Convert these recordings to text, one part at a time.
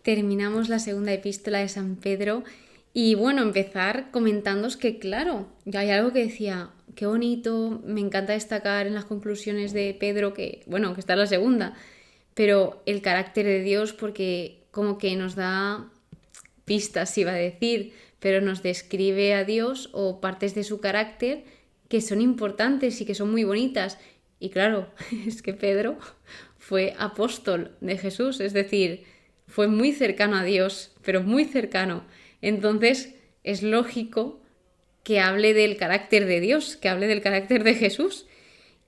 terminamos la segunda epístola de San Pedro y bueno, empezar comentándoos que claro, ya hay algo que decía, qué bonito, me encanta destacar en las conclusiones de Pedro que, bueno, que está en la segunda, pero el carácter de Dios porque como que nos da pistas, iba a decir, pero nos describe a Dios o partes de su carácter que son importantes y que son muy bonitas. Y claro, es que Pedro fue apóstol de Jesús, es decir, fue muy cercano a Dios, pero muy cercano. Entonces es lógico que hable del carácter de Dios, que hable del carácter de Jesús.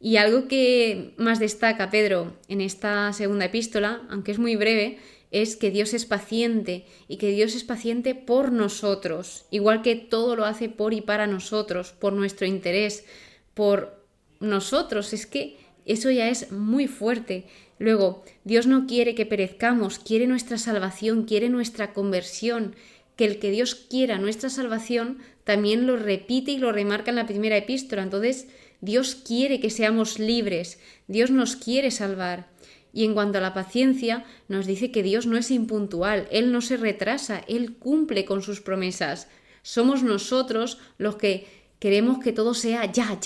Y algo que más destaca Pedro en esta segunda epístola, aunque es muy breve, es que Dios es paciente y que Dios es paciente por nosotros, igual que todo lo hace por y para nosotros, por nuestro interés, por nosotros. Es que eso ya es muy fuerte. Luego, Dios no quiere que perezcamos, quiere nuestra salvación, quiere nuestra conversión. Que el que Dios quiera nuestra salvación también lo repite y lo remarca en la primera epístola. Entonces, Dios quiere que seamos libres, Dios nos quiere salvar. Y en cuanto a la paciencia, nos dice que Dios no es impuntual, Él no se retrasa, Él cumple con sus promesas. Somos nosotros los que queremos que todo sea ya,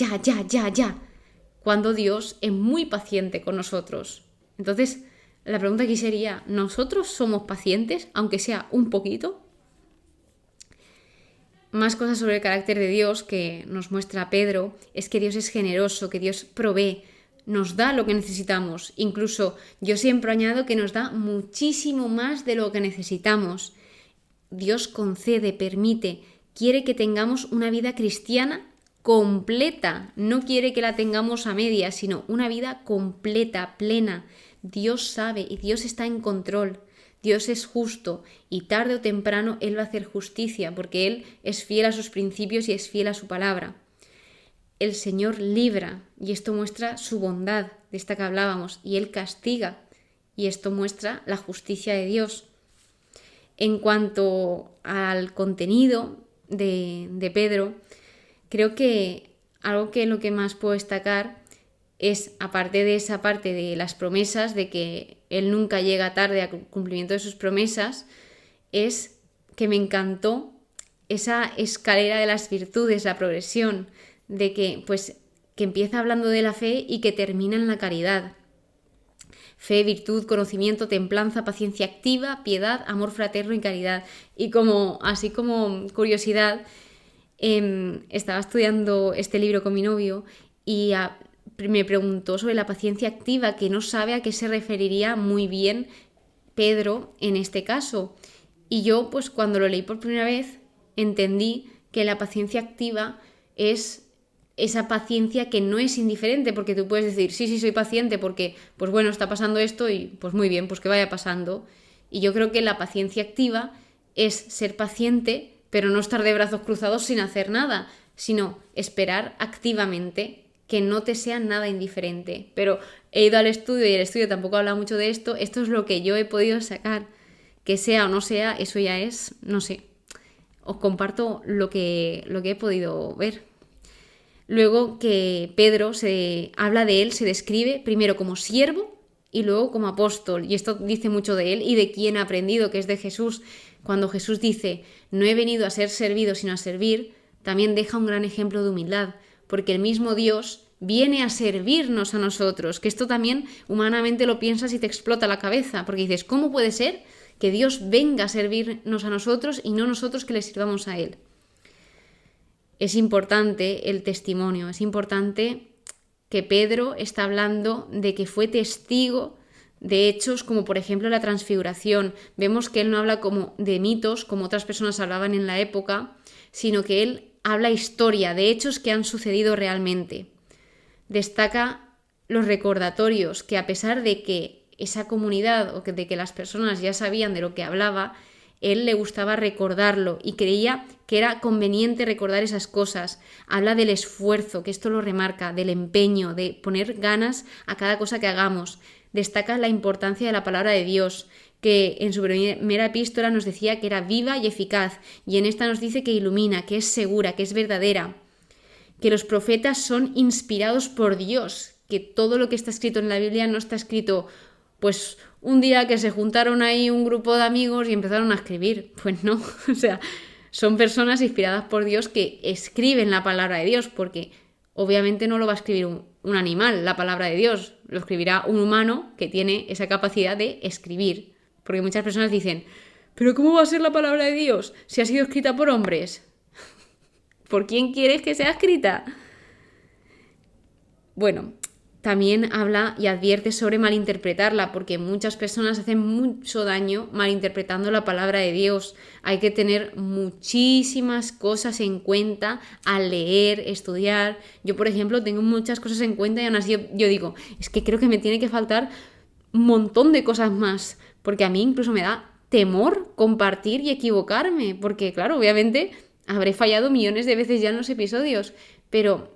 cuando Dios es muy paciente con nosotros. Entonces, la pregunta aquí sería, ¿nosotros somos pacientes, aunque sea un poquito? Más cosas sobre el carácter de Dios que nos muestra Pedro es que Dios es generoso, que Dios provee, nos da lo que necesitamos. Incluso yo siempre añado que nos da muchísimo más de lo que necesitamos. Dios concede, permite, quiere que tengamos una vida cristiana completa. No quiere que la tengamos a medias, sino una vida completa, plena. Dios sabe y Dios está en control. Dios es justo y tarde o temprano Él va a hacer justicia porque Él es fiel a sus principios y es fiel a su palabra. El Señor libra y esto muestra su bondad, de esta que hablábamos, y Él castiga y esto muestra la justicia de Dios. En cuanto al contenido de Pedro, creo que algo que lo que más puedo destacar es, aparte de esa parte de las promesas, de que Él nunca llega tarde al cumplimiento de sus promesas, es que me encantó esa escalera de las virtudes, la progresión, de que, pues, que empieza hablando de la fe y que termina en la caridad. Fe, virtud, conocimiento, templanza, paciencia activa, piedad, amor fraterno y caridad. Y así como curiosidad, estaba estudiando este libro con mi novio y me preguntó sobre la paciencia activa, que no sabe a qué se referiría muy bien Pedro en este caso. Y yo, pues cuando lo leí por primera vez, entendí que la paciencia activa es esa paciencia que no es indiferente, porque tú puedes decir, sí, soy paciente porque, pues bueno, está pasando esto y pues muy bien, pues que vaya pasando. Y yo creo que la paciencia activa es ser paciente, pero no estar de brazos cruzados sin hacer nada, sino esperar activamente, que no te sea nada indiferente. Pero he ido al estudio y el estudio tampoco habla mucho de esto. Esto es lo que yo he podido sacar. Que sea o no sea, eso ya es, no sé. Os comparto lo que he podido ver. Luego que Pedro se habla de él, se describe primero como siervo y luego como apóstol. Y esto dice mucho de él y de quién ha aprendido, que es de Jesús. Cuando Jesús dice, no he venido a ser servido sino a servir, también deja un gran ejemplo de humildad, porque el mismo Dios viene a servirnos a nosotros, que esto también humanamente lo piensas y te explota la cabeza, porque dices, ¿cómo puede ser que Dios venga a servirnos a nosotros y no nosotros que le sirvamos a Él? Es importante el testimonio, es importante que Pedro está hablando de que fue testigo de hechos como por ejemplo la transfiguración. Vemos que él no habla como de mitos, como otras personas hablaban en la época, sino que él habla historia, de hechos que han sucedido realmente. Destaca los recordatorios, que a pesar de que esa comunidad o de que las personas ya sabían de lo que hablaba, él le gustaba recordarlo y creía que era conveniente recordar esas cosas. Habla del esfuerzo, que esto lo remarca, del empeño, de poner ganas a cada cosa que hagamos. Destaca la importancia de la palabra de Dios, que en su primera epístola nos decía que era viva y eficaz, y en esta nos dice que ilumina, que es segura, que es verdadera, que los profetas son inspirados por Dios, que todo lo que está escrito en la Biblia no está escrito pues un día que se juntaron ahí un grupo de amigos y empezaron a escribir. Pues no, o sea, son personas inspiradas por Dios que escriben la palabra de Dios, porque obviamente no lo va a escribir un animal, la palabra de Dios, lo escribirá un humano que tiene esa capacidad de escribir. Porque muchas personas dicen, ¿pero cómo va a ser la palabra de Dios si ha sido escrita por hombres? ¿Por quién quieres que sea escrita? Bueno, también habla y advierte sobre malinterpretarla, porque muchas personas hacen mucho daño malinterpretando la palabra de Dios. Hay que tener muchísimas cosas en cuenta al leer, estudiar. Yo, por ejemplo, tengo muchas cosas en cuenta y aún así yo digo, es que creo que me tiene que faltar un montón de cosas más, porque a mí incluso me da temor compartir y equivocarme, porque claro, obviamente habré fallado millones de veces ya en los episodios, pero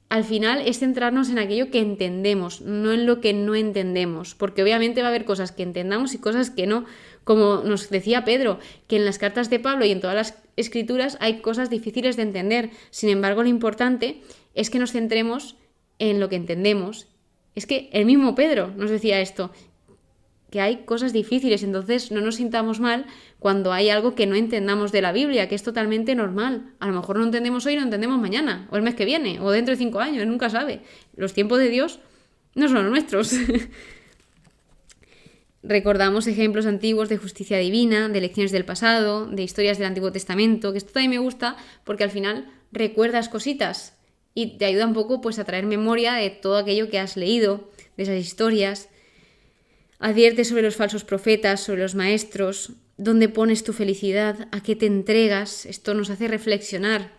al final es centrarnos en aquello que entendemos, no en lo que no entendemos, porque obviamente va a haber cosas que entendamos y cosas que no, como nos decía Pedro, que en las cartas de Pablo y en todas las escrituras hay cosas difíciles de entender. Sin embargo, lo importante es que nos centremos en lo que entendemos. Es que el mismo Pedro nos decía esto, que hay cosas difíciles, entonces no nos sintamos mal cuando hay algo que no entendamos de la Biblia, que es totalmente normal. A lo mejor no entendemos hoy, no entendemos mañana, o el mes que viene, o dentro de 5 años, nunca sabe. Los tiempos de Dios no son los nuestros. Recordamos ejemplos antiguos de justicia divina, de lecciones del pasado, de historias del Antiguo Testamento, que esto también me gusta porque al final recuerdas cositas y te ayuda un poco pues a traer memoria de todo aquello que has leído, de esas historias. Advierte sobre los falsos profetas, sobre los maestros, dónde pones tu felicidad, a qué te entregas. Esto nos hace reflexionar.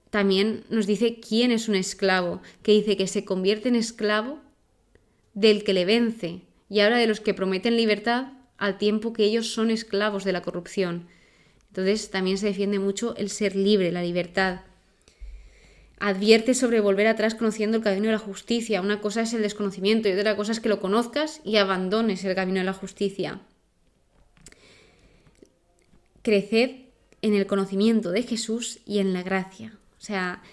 También nos dice quién es un esclavo, que dice que se convierte en esclavo del que le vence y habla de los que prometen libertad al tiempo que ellos son esclavos de la corrupción. Entonces también se defiende mucho el ser libre, la libertad. Advierte sobre volver atrás conociendo el camino de la justicia. Una cosa es el desconocimiento y otra cosa es que lo conozcas y abandones el camino de la justicia. Creced en el conocimiento de Jesús y en la gracia. O sea,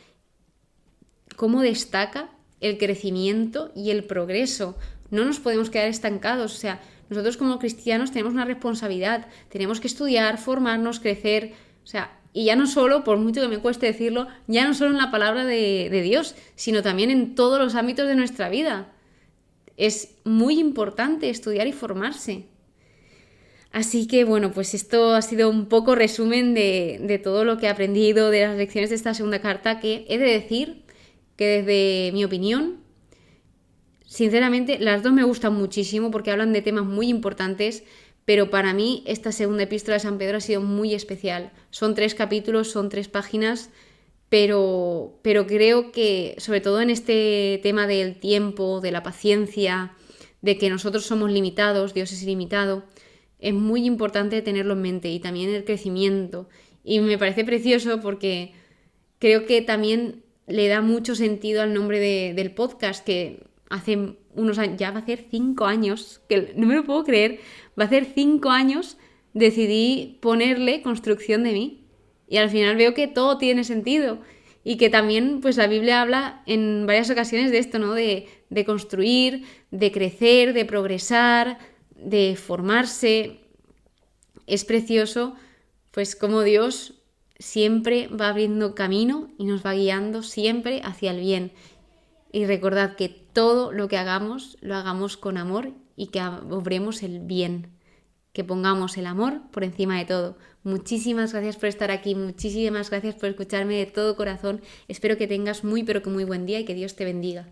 cómo destaca el crecimiento y el progreso. No nos podemos quedar estancados. O sea, nosotros como cristianos tenemos una responsabilidad. Tenemos que estudiar, formarnos, crecer. O sea, y ya no solo, por mucho que me cueste decirlo, ya no solo en la palabra de Dios, sino también en todos los ámbitos de nuestra vida. Es muy importante estudiar y formarse. Así que bueno, pues esto ha sido un poco resumen de todo lo que he aprendido de las lecciones de esta segunda carta, que he de decir que desde mi opinión, sinceramente, las dos me gustan muchísimo porque hablan de temas muy importantes. Pero para mí esta segunda epístola de San Pedro ha sido muy especial. Son 3 capítulos, son 3 páginas, pero creo que sobre todo en este tema del tiempo, de la paciencia, de que nosotros somos limitados, Dios es ilimitado, es muy importante tenerlo en mente, y también el crecimiento. Y me parece precioso porque creo que también le da mucho sentido al nombre del podcast, que hace unos años, ya va a ser 5 años, que no me lo puedo creer, va a ser 5 años, decidí ponerle construcción de mí. Y al final veo que todo tiene sentido. Y que también pues la Biblia habla en varias ocasiones de esto, ¿no? De construir, de crecer, de progresar, de formarse. Es precioso pues como Dios siempre va abriendo camino y nos va guiando siempre hacia el bien. Y recordad que todo lo que hagamos, lo hagamos con amor y que obremos el bien, que pongamos el amor por encima de todo. Muchísimas gracias por estar aquí, muchísimas gracias por escucharme de todo corazón. Espero que tengas muy pero que muy buen día y que Dios te bendiga.